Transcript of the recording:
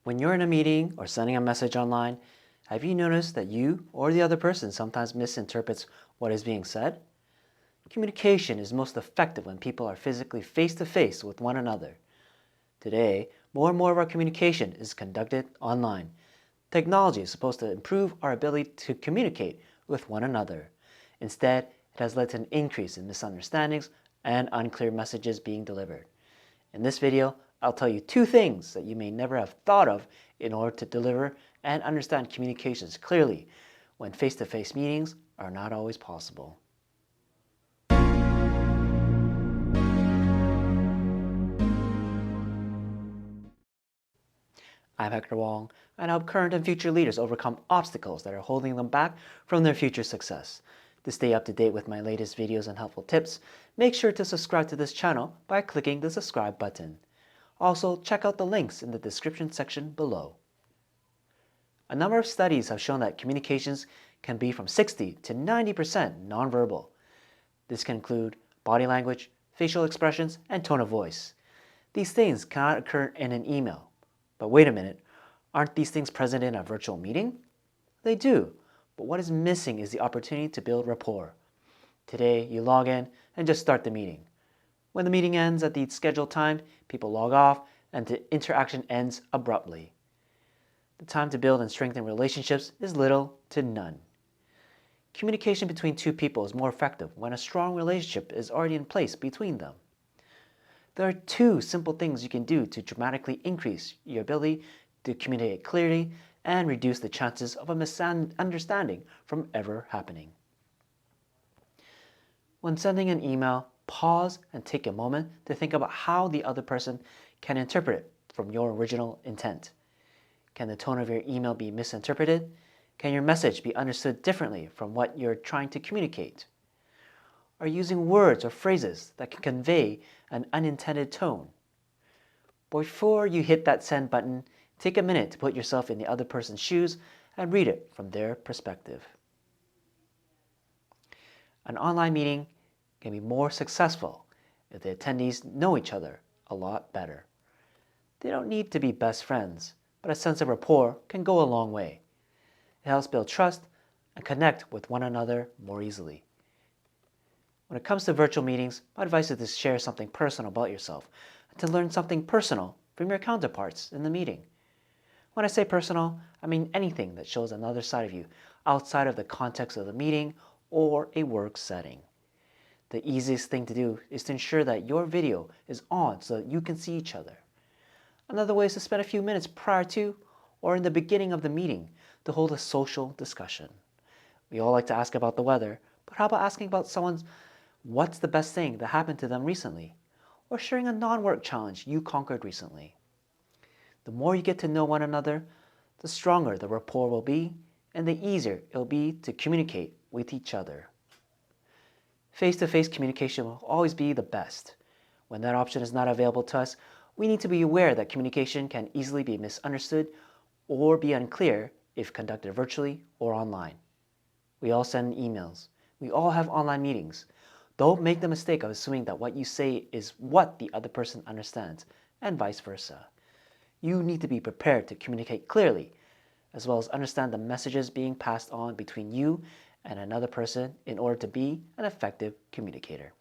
When you're in a meeting or sending a message online, have you noticed that you or the other person sometimes misinterprets what is being said? Communication is most effective when people are physically face-to-face with one another. Today, more and more of our communication is conducted online. Technology is supposed to improve our ability to communicate with one another. Instead, it has led to an increase in misunderstandings and unclear messages being delivered. In this video, I'll tell you 2 things that you may never have thought of in order to deliver and understand communications clearly when face-to-face meetings are not always possible. I'm Hector Wong, and I help current and future leaders overcome obstacles that are holding them back from their future success. To stay up to date with my latest videos and helpful tips, make sure to subscribe to this channel by clicking the subscribe button. Also, check out the links in the description section below. A number of studies have shown that communications can be from 60 to 90% nonverbal. This can include body language, facial expressions, and tone of voice. These things cannot occur in an email. But wait a minute, aren't these things present in a virtual meeting? They do, but what is missing is the opportunity to build rapport. Today, you log in and just start the meeting. When the meeting ends at the scheduled time, people log off and the interaction ends abruptly. The time to build and strengthen relationships is little to none. Communication between 2 people is more effective when a strong relationship is already in place between them. There are 2 simple things you can do to dramatically increase your ability to communicate clearly and reduce the chances of a misunderstanding from ever happening. When sending an email, pause and take a moment to think about how the other person can interpret it from your original intent. Can the tone of your email be misinterpreted? Can your message be understood differently from what you're trying to communicate? Are you using words or phrases that can convey an unintended tone? Before you hit that send button, take a minute to put yourself in the other person's shoes and read it from their perspective. An online meeting can be more successful if the attendees know each other a lot better. They don't need to be best friends, but a sense of rapport can go a long way. It helps build trust and connect with one another more easily. When it comes to virtual meetings, my advice is to share something personal about yourself and to learn something personal from your counterparts in the meeting. When I say personal, I mean anything that shows another side of you outside of the context of the meeting or a work setting. The easiest thing to do is to ensure that your video is on so that you can see each other. Another way is to spend a few minutes prior to or in the beginning of the meeting to hold a social discussion. We all like to ask about the weather, but how about asking about what's the best thing that happened to them recently? Or sharing a non-work challenge you conquered recently. The more you get to know one another, the stronger the rapport will be, and the easier it will be to communicate with each other. Face-to-face communication will always be the best. When that option is not available to us, we need to be aware that communication can easily be misunderstood or be unclear if conducted virtually or online. We all send emails. We all have online meetings. Don't make the mistake of assuming that what you say is what the other person understands, and vice versa. You need to be prepared to communicate clearly, as well as understand the messages being passed on between you and another person in order to be an effective communicator.